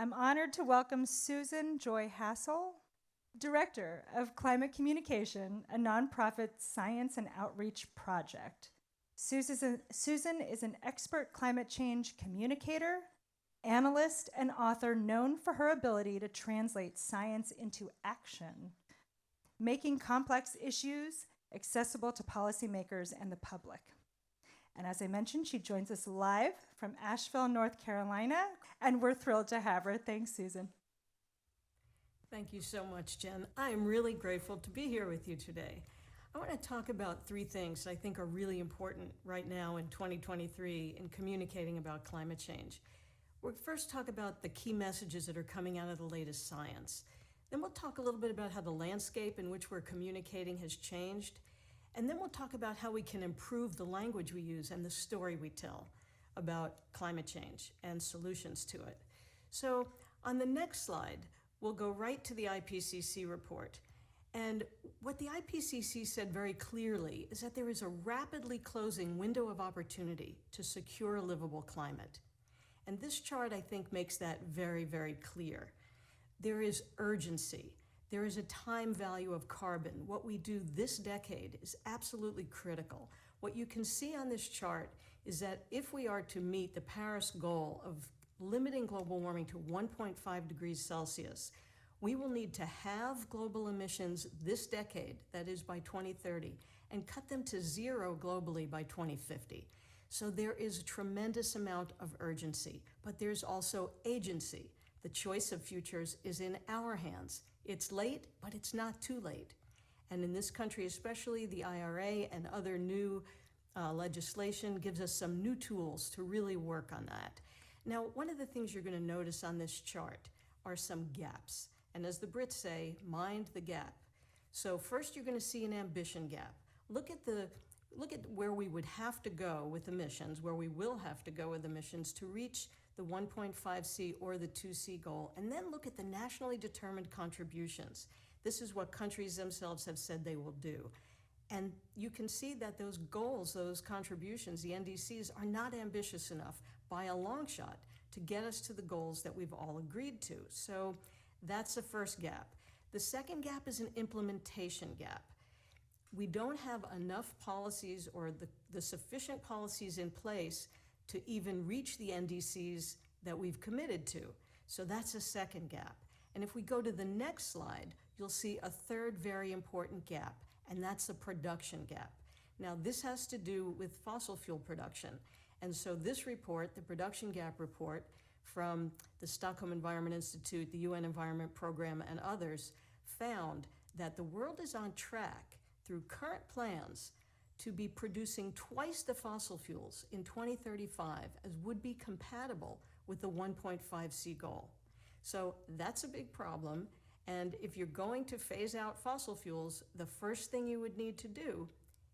I'm honored to welcome Susan Joy Hassol, Director of Climate Communication, a nonprofit science and outreach project. Susan is an expert climate change communicator, analyst, and author known for her ability to translate science into action, making complex issues accessible to policymakers and the public. And as I mentioned, she joins us live from Asheville, North Carolina, and we're thrilled to have her. Thanks, Susan. Thank you so much, Jen. I am really grateful to be here with you today. I want to talk about three things that I think are really important right now in 2023 in communicating about climate change. We'll first talk about the key messages that are coming out of the latest science. Then we'll talk a little bit about how the landscape in which we're communicating has changed. And then we'll talk about how we can improve the language we use and the story we tell about climate change and solutions to it. So on the next slide, we'll go right to the IPCC report. And what the IPCC said very clearly is that there is a rapidly closing window of opportunity to secure a livable climate. And this chart, I think, makes that very, very clear. There is urgency. There is a time value of carbon. What we do this decade is absolutely critical. What you can see on this chart is that if we are to meet the Paris goal of limiting global warming to 1.5 degrees Celsius, we will need to halve global emissions this decade, that is by 2030, and cut them to zero globally by 2050. So there is a tremendous amount of urgency, but there's also agency. The choice of futures is in our hands. It's late, but it's not too late. And in this country especially, the IRA and other new legislation gives us some new tools to really work on that. Now, one of the things you're going to notice on this chart are some gaps. And as the Brits say, mind the gap. So first you're going to see an ambition gap. Look at where we would have to go with emissions, where we will have to go with emissions to reach the 1.5C or the 2C goal, and then look at the nationally determined contributions. This is what countries themselves have said they will do. And you can see that those goals, those contributions, the NDCs, are not ambitious enough by a long shot to get us to the goals that we've all agreed to. So that's the first gap. The second gap is an implementation gap. We don't have enough policies or the sufficient policies in place to even reach the NDCs that we've committed to. So that's a second gap. And if we go to the next slide, you'll see a third very important gap, and that's the production gap. Now, this has to do with fossil fuel production. And so this report, the Production Gap Report from the Stockholm Environment Institute, the UN Environment Program, and others, found that the world is on track through current plans to be producing twice the fossil fuels in 2035 as would be compatible with the 1.5C goal. So that's a big problem. And if you're going to phase out fossil fuels, the first thing you would need to do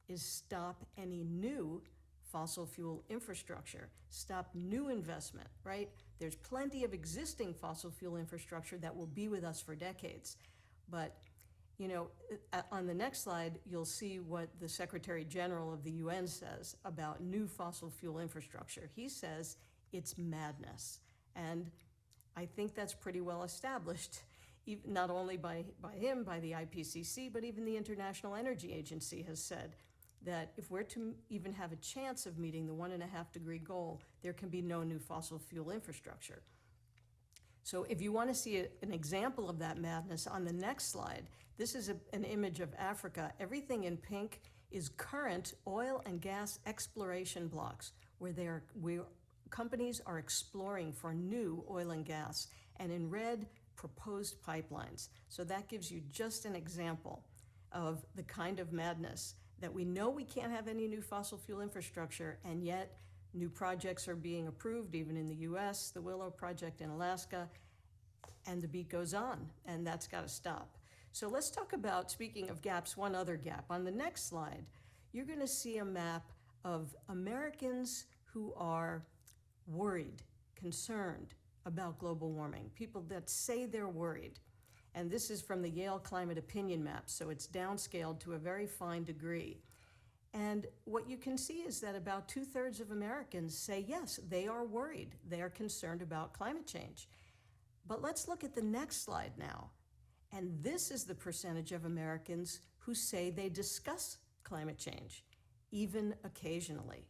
is stop any new fossil fuel infrastructure, stop new investment, right? There's plenty of existing fossil fuel infrastructure that will be with us for decades. But on the next slide, you'll see what the Secretary General of the UN says about new fossil fuel infrastructure. He says it's madness. And I think that's pretty well established, not only by him, by the IPCC, but even the International Energy Agency has said that if we're to even have a chance of meeting the 1.5 degree goal, there can be no new fossil fuel infrastructure. So if you want to see an example of that madness, on the next slide, this is an image of Africa. Everything in pink is current oil and gas exploration blocks where companies are exploring for new oil and gas, and in red, proposed pipelines. So that gives you just an example of the kind of madness that we know we can't have any new fossil fuel infrastructure, and yet new projects are being approved, even in the US, the Willow Project in Alaska, and the beat goes on, and that's got to stop. So let's talk about, speaking of gaps, one other gap. On the next slide, you're going to see a map of Americans who are worried, concerned about global warming, people that say they're worried. And this is from the Yale Climate Opinion Map, so it's downscaled to a very fine degree. And what you can see is that about 2/3 of Americans say, yes, they are worried. They are concerned about climate change. But let's look at the next slide now. And this is the percentage of Americans who say they discuss climate change, even occasionally.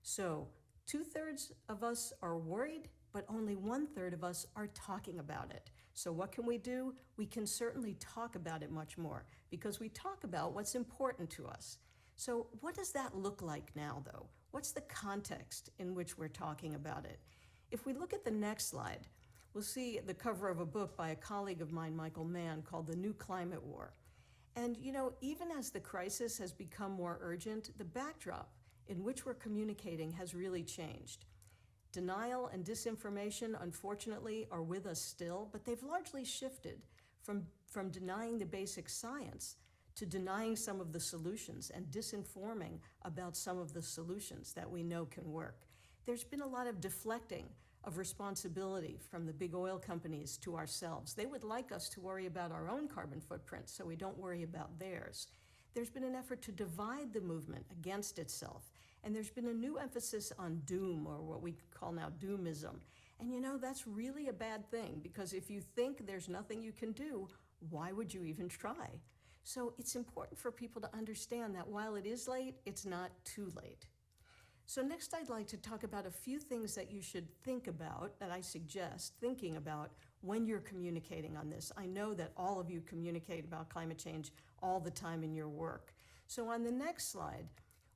So 2/3 of us are worried, but only 1/3 of us are talking about it. So what can we do? We can certainly talk about it much more because we talk about what's important to us. So what does that look like now, though? What's the context in which we're talking about it? If we look at the next slide, we'll see the cover of a book by a colleague of mine, Michael Mann, called The New Climate War. And even as the crisis has become more urgent, the backdrop in which we're communicating has really changed. Denial and disinformation, unfortunately, are with us still, but they've largely shifted from denying the basic science to denying some of the solutions and disinforming about some of the solutions that we know can work. There's been a lot of deflecting of responsibility from the big oil companies to ourselves. They would like us to worry about our own carbon footprint so we don't worry about theirs. There's been an effort to divide the movement against itself. And there's been a new emphasis on doom, or what we call now doomism. And that's really a bad thing, because if you think there's nothing you can do, why would you even try? So it's important for people to understand that while it is late, it's not too late. So next I'd like to talk about a few things that you should think about, that I suggest thinking about when you're communicating on this. I know that all of you communicate about climate change all the time in your work. So on the next slide,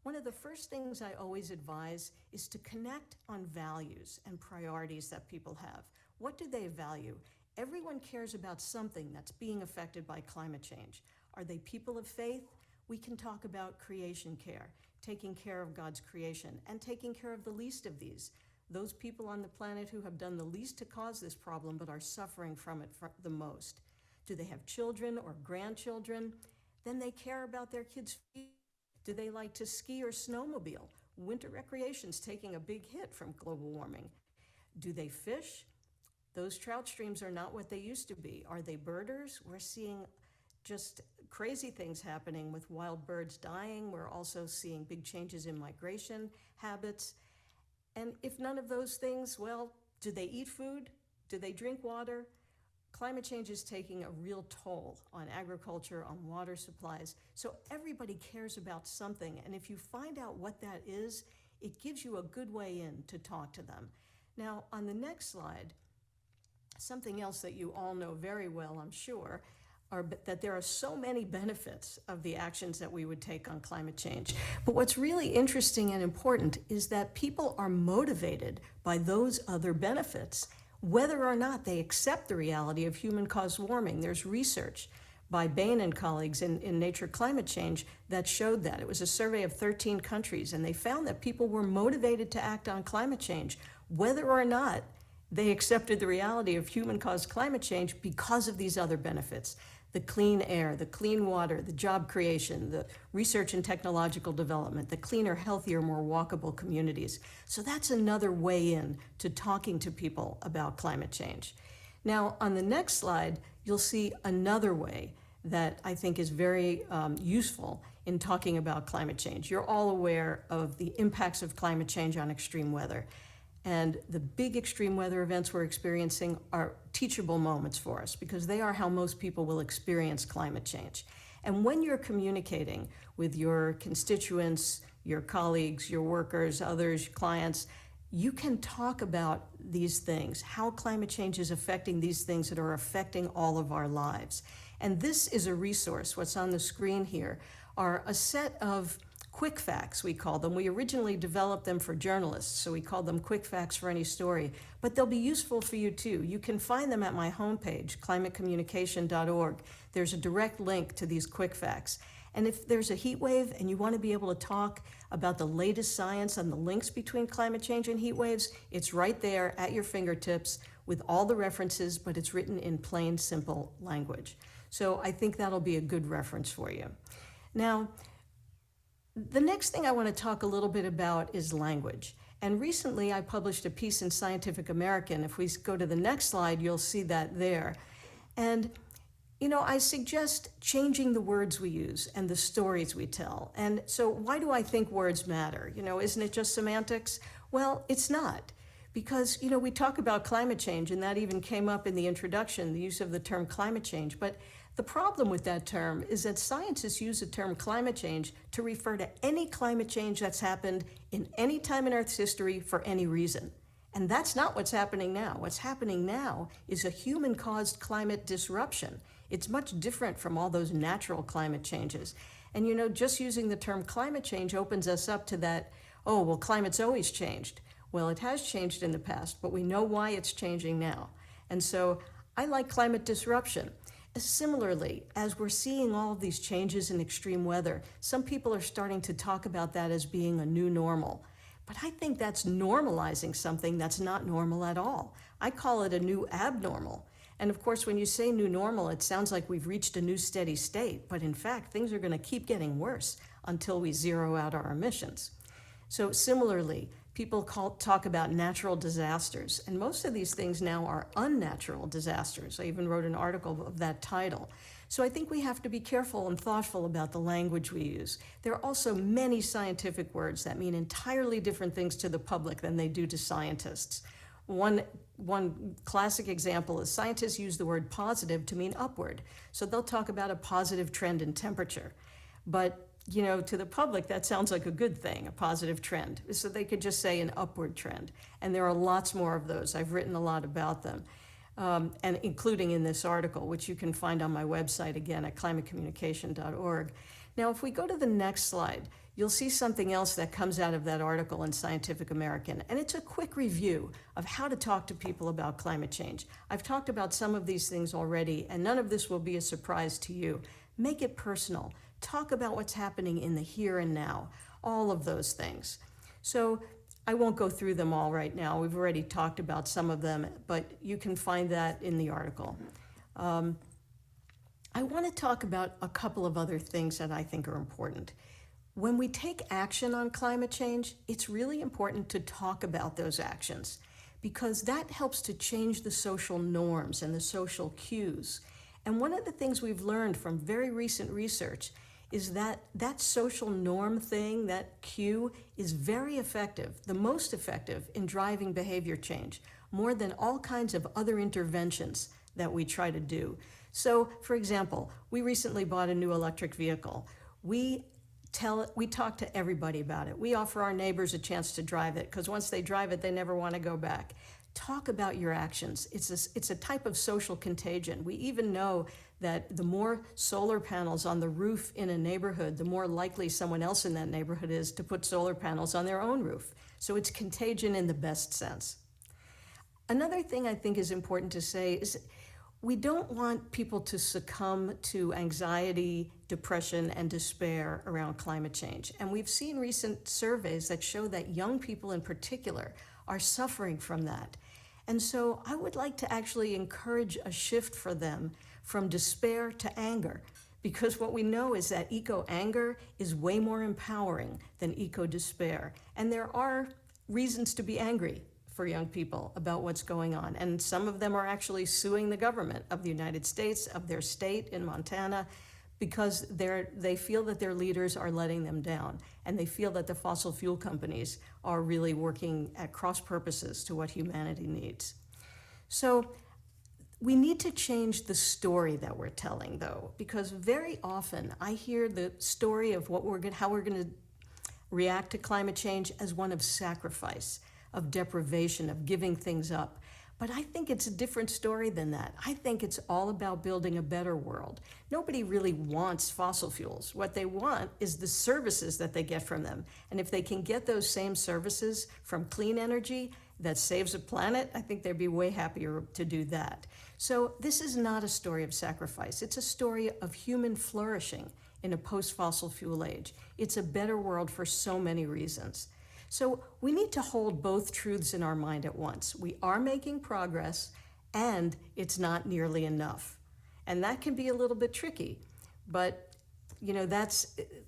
one of the first things I always advise is to connect on values and priorities that people have. What do they value? Everyone cares about something that's being affected by climate change. Are they people of faith? We can talk about creation care, taking care of God's creation, and taking care of the least of these, those people on the planet who have done the least to cause this problem but are suffering from it the most. Do they have children or grandchildren? Then they care about their kids' future. Do they like to ski or snowmobile? Winter recreation's taking a big hit from global warming. Do they fish? Those trout streams are not what they used to be. Are they birders? We're seeing just crazy things happening with wild birds dying. We're also seeing big changes in migration habits. And if none of those things, well, do they eat food? Do they drink water? Climate change is taking a real toll on agriculture, on water supplies. So everybody cares about something. And if you find out what that is, it gives you a good way in to talk to them. Now, on the next slide, something else that you all know very well, I'm sure, are that there are so many benefits of the actions that we would take on climate change. But what's really interesting and important is that people are motivated by those other benefits, whether or not they accept the reality of human-caused warming. There's research by Bain and colleagues in Nature Climate Change that showed that. It was a survey of 13 countries, and they found that people were motivated to act on climate change, whether or not they accepted the reality of human-caused climate change because of these other benefits. The clean air, the clean water, the job creation, the research and technological development, the cleaner, healthier, more walkable communities. So that's another way in to talking to people about climate change. Now, on the next slide, you'll see another way that I think is very useful in talking about climate change. You're all aware of the impacts of climate change on extreme weather. And the big extreme weather events we're experiencing are teachable moments for us because they are how most people will experience climate change. And when you're communicating with your constituents, your colleagues, your workers, others, clients, you can talk about these things, how climate change is affecting these things that are affecting all of our lives. And this is a resource. What's on the screen here are a set of quick facts, we call them. We originally developed them for journalists, so we called them quick facts for any story. But they'll be useful for you too. You can find them at my homepage, climatecommunication.org. There's a direct link to these quick facts. And if there's a heat wave and you want to be able to talk about the latest science on the links between climate change and heat waves, it's right there at your fingertips with all the references, but it's written in plain, simple language. So I think that'll be a good reference for you. Now, the next thing I want to talk a little bit about is language. And recently I published a piece in Scientific American. If we go to the next slide, you'll see that there. And, I suggest changing the words we use and the stories we tell. And so why do I think words matter? Isn't it just semantics? Well, it's not. Because, we talk about climate change, and that even came up in the introduction, the use of the term climate change. But the problem with that term is that scientists use the term climate change to refer to any climate change that's happened in any time in Earth's history for any reason. And that's not what's happening now. What's happening now is a human-caused climate disruption. It's much different from all those natural climate changes. And just using the term climate change opens us up to that, oh, well, climate's always changed. Well, it has changed in the past, but we know why it's changing now. And so I like climate disruption. Similarly, as we're seeing all of these changes in extreme weather, some people are starting to talk about that as being a new normal. But I think that's normalizing something that's not normal at all. I call it a new abnormal. And of course, when you say new normal, it sounds like we've reached a new steady state. But in fact, things are going to keep getting worse until we zero out our emissions. So similarly, people talk about natural disasters, and most of these things now are unnatural disasters. I even wrote an article of that title. So I think we have to be careful and thoughtful about the language we use. There are also many scientific words that mean entirely different things to the public than they do to scientists. One classic example is scientists use the word positive to mean upward. So they'll talk about a positive trend in temperature. But to the public, that sounds like a good thing, a positive trend. So they could just say an upward trend. And there are lots more of those. I've written a lot about them, and including in this article, which you can find on my website, again, at climatecommunication.org. Now, if we go to the next slide, you'll see something else that comes out of that article in Scientific American. And it's a quick review of how to talk to people about climate change. I've talked about some of these things already, and none of this will be a surprise to you. Make it personal. Talk about what's happening in the here and now, all of those things. So I won't go through them all right now. We've already talked about some of them, but you can find that in the article. I want to talk about a couple of other things that I think are important. When we take action on climate change, it's really important to talk about those actions because that helps to change the social norms and the social cues. And one of the things we've learned from very recent research is that that social norm thing, that cue, is very effective, the most effective in driving behavior change, more than all kinds of other interventions that we try to do. So, for example, we recently bought a new electric vehicle. We talk to everybody about it. We offer our neighbors a chance to drive it, because once they drive it, they never want to go back. Talk about your actions. It's a type of social contagion. We even know that the more solar panels on the roof in a neighborhood, the more likely someone else in that neighborhood is to put solar panels on their own roof. So it's contagion in the best sense. Another thing I think is important to say is we don't want people to succumb to anxiety, depression, and despair around climate change. And we've seen recent surveys that show that young people in particular are suffering from that. And so I would like to actually encourage a shift for them from despair to anger, because what we know is that eco-anger is way more empowering than eco-despair. And there are reasons to be angry for young people about what's going on. And some of them are actually suing the government of the United States, of their state in Montana, because they feel that their leaders are letting them down. And they feel that the fossil fuel companies are really working at cross purposes to what humanity needs. So we need to change the story that we're telling, though, because very often I hear the story of how we're going to react to climate change as one of sacrifice, of deprivation, of giving things up. But I think it's a different story than that. I think it's all about building a better world. Nobody really wants fossil fuels. What they want is the services that they get from them. And if they can get those same services from clean energy that saves the planet, I think they'd be way happier to do that. So this is not a story of sacrifice. It's a story of human flourishing in a post-fossil fuel age. It's a better world for so many reasons. So we need to hold both truths in our mind at once. We are making progress, and it's not nearly enough. And that can be a little bit tricky, but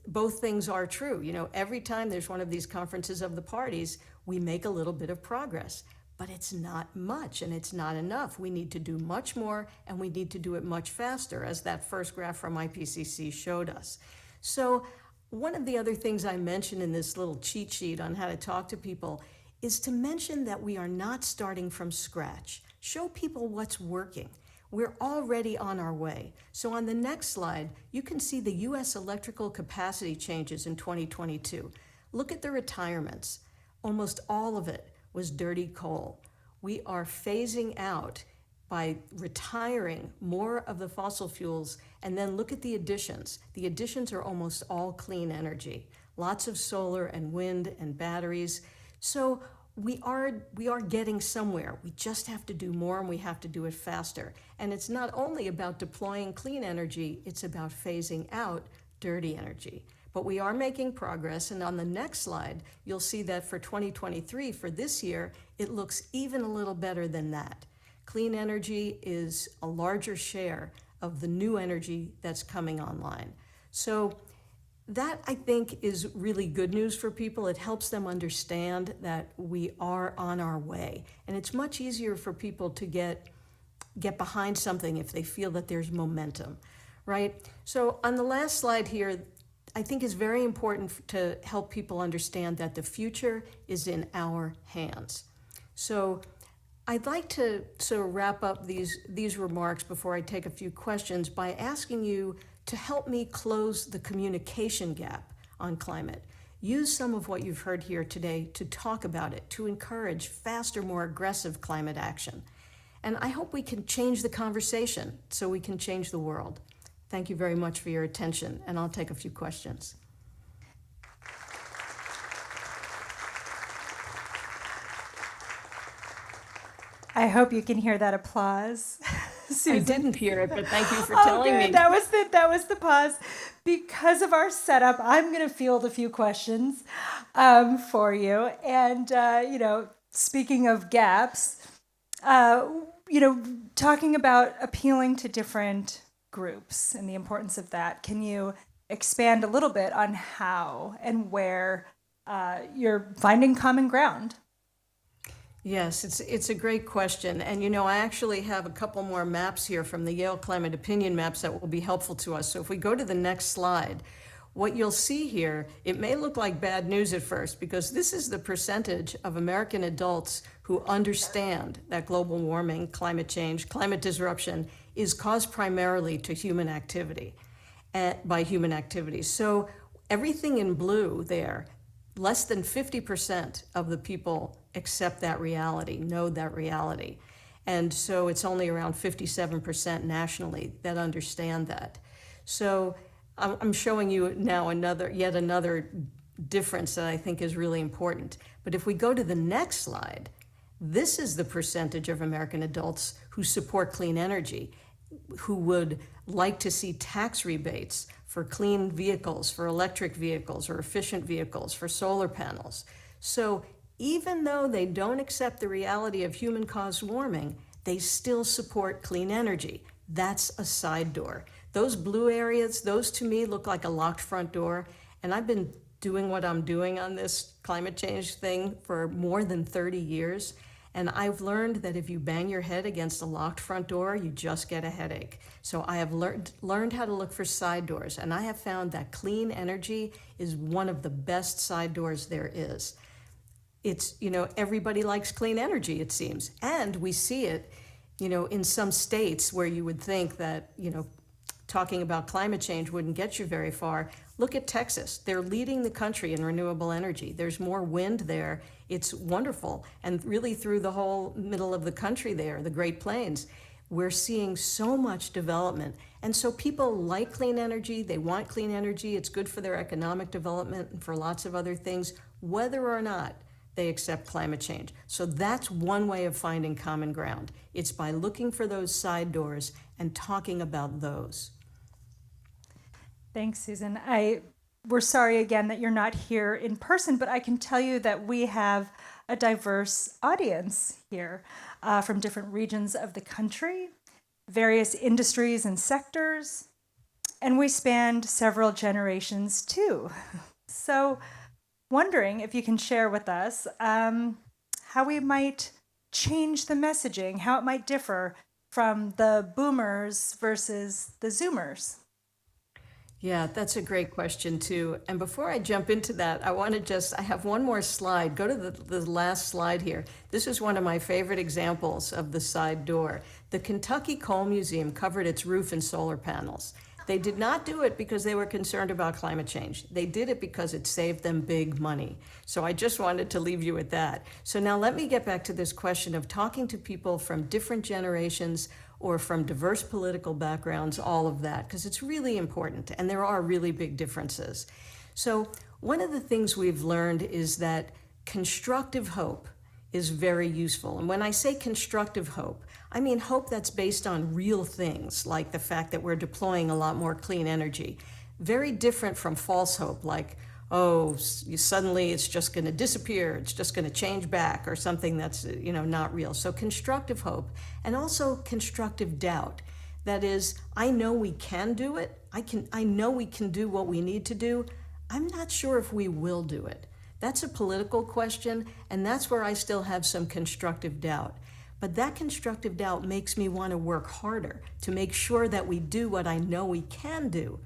both things are true. Every time there's one of these conferences of the parties, we make a little bit of progress, but it's not much and it's not enough. We need to do much more, and we need to do it much faster, as that first graph from IPCC showed us. So one of the other things I mentioned in this little cheat sheet on how to talk to people is to mention that we are not starting from scratch. Show people what's working. We're already on our way. So on the next slide, you can see the U.S. electrical capacity changes in 2022. Look at the retirements. Almost all of it was dirty coal. We are phasing out by retiring more of the fossil fuels, and then look at the additions. The additions are almost all clean energy. Lots of solar and wind and batteries. So we are getting somewhere. We just have to do more, and we have to do it faster. And it's not only about deploying clean energy, it's about phasing out dirty energy. But we are making progress, and on the next slide, you'll see that for 2023, for this year, it looks even a little better than that. Clean energy is a larger share of the new energy that's coming online. So that, I think, is really good news for people. It helps them understand that we are on our way. And it's much easier for people to get behind something if they feel that there's momentum, right? So on the last slide here, I think it's very important to help people understand that the future is in our hands. So I'd like to sort of wrap up these remarks before I take a few questions by asking you to help me close the communication gap on climate. Use some of what you've heard here today to talk about it, to encourage faster, more aggressive climate action. And I hope we can change the conversation so we can change the world. Thank you very much for your attention, and I'll take a few questions. I hope you can hear that applause. Susan. I didn't hear it, but thank you for Oh, telling good. me. That was the pause. Because of our setup, I'm going to field a few questions for you. And speaking of gaps, talking about appealing to different groups and the importance of that, can you expand a little bit on how and where you're finding common ground? Yes, it's a great question. And I actually have a couple more maps here from the Yale Climate Opinion Maps that will be helpful to us. So if we go to the next slide, what you'll see here, it may look like bad news at first because this is the percentage of American adults who understand that global warming, climate change, climate disruption is caused primarily to human activity, by human activity. So everything in blue there, less than 50% of the people accept that reality, know that reality. And so it's only around 57% nationally that understand that. So I'm showing you now yet another difference that I think is really important. But if we go to the next slide, this is the percentage of American adults who support clean energy, who would like to see tax rebates for clean vehicles, for electric vehicles or efficient vehicles, for solar panels. So even though they don't accept the reality of human-caused warming, they still support clean energy. That's a side door. Those blue areas, those to me look like a locked front door. And I've been doing what I'm doing on this climate change thing for more than 30 years. And I've learned that if you bang your head against a locked front door, you just get a headache. So I have learned how to look for side doors. And I have found that clean energy is one of the best side doors there is. It's, everybody likes clean energy, it seems. And we see it, in some states where you would think that, talking about climate change wouldn't get you very far. Look at Texas. They're leading the country in renewable energy. There's more wind there. It's wonderful. And really through the whole middle of the country there, the Great Plains, we're seeing so much development. And so people like clean energy. They want clean energy. It's good for their economic development and for lots of other things, whether or not they accept climate change. So that's one way of finding common ground. It's by looking for those side doors and talking about those. Thanks, Susan. We're sorry again that you're not here in person, but I can tell you that we have a diverse audience here from different regions of the country, various industries and sectors, and we spanned several generations too. So wondering if you can share with us how we might change the messaging, how it might differ from the boomers versus the Zoomers. Yeah, that's a great question too. And before I jump into that, I have one more slide. Go to the last slide here. This is one of my favorite examples of the side door. The Kentucky Coal Museum covered its roof in solar panels. They did not do it because they were concerned about climate change. They did it because it saved them big money. So I just wanted to leave you with that. So now let me get back to this question of talking to people from different generations or from diverse political backgrounds, all of that, because it's really important, and there are really big differences. So one of the things we've learned is that constructive hope is very useful. And when I say constructive hope, I mean hope that's based on real things, like the fact that we're deploying a lot more clean energy. Very different from false hope, like, oh, suddenly it's just going to disappear, it's just going to change back, or something that's, not real. So constructive hope, and also constructive doubt. That is, I know we can do it. I know we can do what we need to do. I'm not sure if we will do it. That's a political question, and that's where I still have some constructive doubt. But that constructive doubt makes me want to work harder to make sure that we do what I know we can do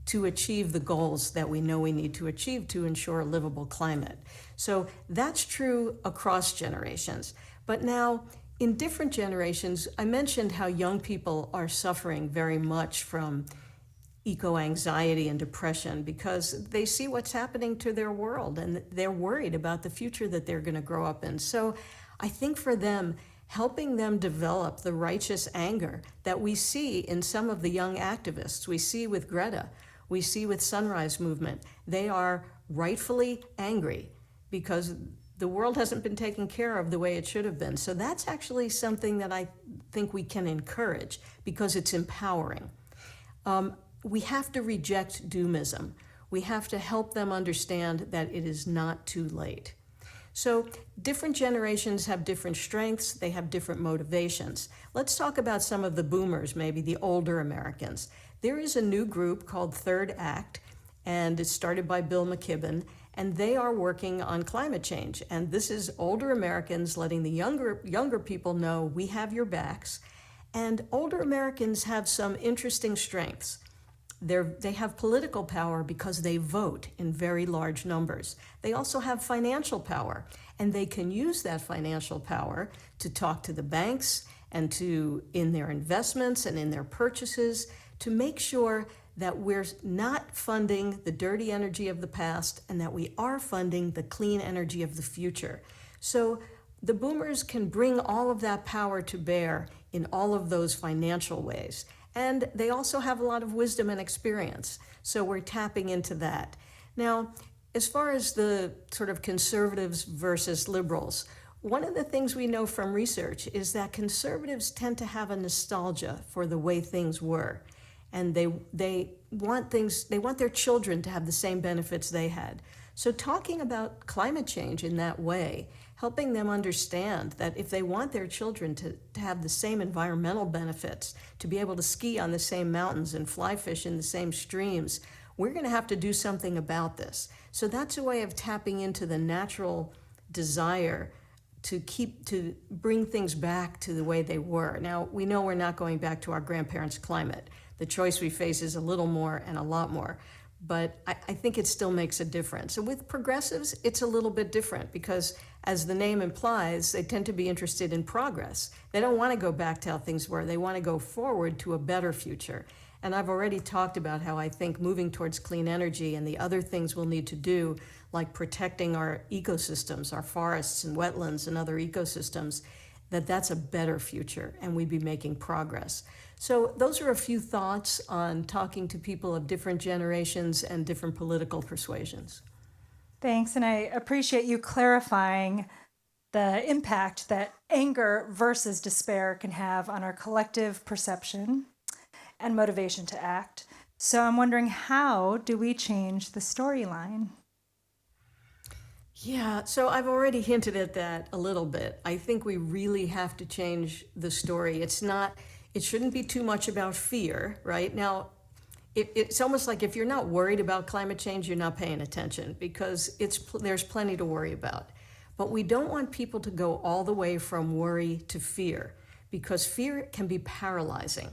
to achieve the goals that we know we need to achieve to ensure a livable climate. So that's true across generations. But now, in different generations, I mentioned how young people are suffering very much from eco-anxiety and depression because they see what's happening to their world and they're worried about the future that they're going to grow up in. So I think for them, helping them develop the righteous anger that we see in some of the young activists, we see with Greta, we see with Sunrise Movement, they are rightfully angry because the world hasn't been taken care of the way it should have been. So that's actually something that I think we can encourage because it's empowering. We have to reject doomism. We have to help them understand that it is not too late. So different generations have different strengths, they have different motivations. Let's talk about some of the boomers, maybe the older Americans. There is a new group called Third Act, and it's started by Bill McKibben, and they are working on climate change. And this is older Americans letting the younger people know we have your backs. And older Americans have some interesting strengths. They have political power because they vote in very large numbers. They also have financial power, and they can use that financial power to talk to the banks and in their investments and in their purchases to make sure that we're not funding the dirty energy of the past and that we are funding the clean energy of the future. So the boomers can bring all of that power to bear in all of those financial ways. And they also have a lot of wisdom and experience. So we're tapping into that. Now, as far as the sort of conservatives versus liberals, one of the things we know from research is that conservatives tend to have a nostalgia for the way things were. And they want their children to have the same benefits they had. So talking about climate change in that way, helping them understand that if they want their children to have the same environmental benefits, to be able to ski on the same mountains and fly fish in the same streams, we're going to have to do something about this. So that's a way of tapping into the natural desire to bring things back to the way they were. Now, we know we're not going back to our grandparents' climate. The choice we face is a little more and a lot more. But I think it still makes a difference. And with progressives, it's a little bit different because, as the name implies, they tend to be interested in progress. They don't want to go back to how things were. They want to go forward to a better future. And I've already talked about how I think moving towards clean energy and the other things we'll need to do, like protecting our ecosystems, our forests and wetlands and other ecosystems, that's a better future, and we'd be making progress. So those are a few thoughts on talking to people of different generations and different political persuasions. Thanks, and I appreciate you clarifying the impact that anger versus despair can have on our collective perception and motivation to act. So I'm wondering, how do we change the storyline? Yeah, so I've already hinted at that a little bit. I think we really have to change the story. It shouldn't be too much about fear, right? Now, it's almost like if you're not worried about climate change, you're not paying attention because there's plenty to worry about. But we don't want people to go all the way from worry to fear because fear can be paralyzing.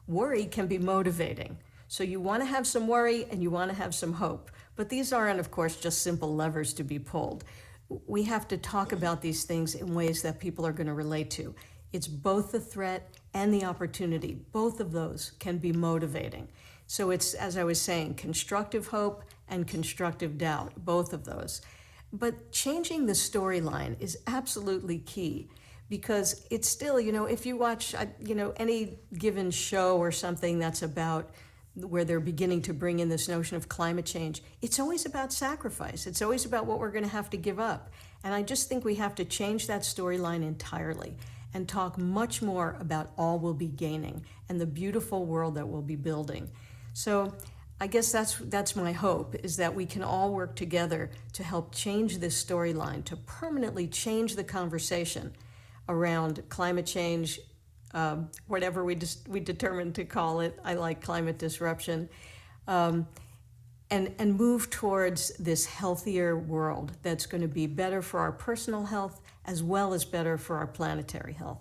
Worry can be motivating. So you want to have some worry and you want to have some hope. But these aren't, of course, just simple levers to be pulled. We have to talk about these things in ways that people are going to relate to. It's both the threat and the opportunity. Both of those can be motivating. So it's, as I was saying, constructive hope and constructive doubt, both of those. But changing the storyline is absolutely key, because it's still, if you watch, any given show or something that's about where they're beginning to bring in this notion of climate change, it's always about sacrifice. It's always about what we're going to have to give up. And I just think we have to change that storyline entirely and talk much more about all we'll be gaining and the beautiful world that we'll be building. So I guess that's my hope, is that we can all work together to help change this storyline, to permanently change the conversation around climate change, whatever we determined to call it. I like climate disruption, and move towards this healthier world that's going to be better for our personal health as well as better for our planetary health.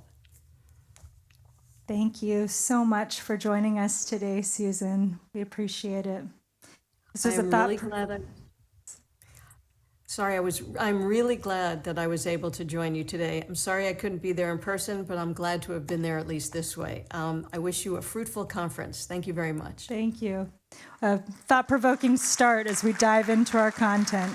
Thank you so much for joining us today, Susan. We appreciate it. This was I'm really glad I'm really glad that I was able to join you today. I'm sorry I couldn't be there in person, but I'm glad to have been there at least this way. I wish you a fruitful conference. Thank you very much. Thank you. A thought-provoking start as we dive into our content.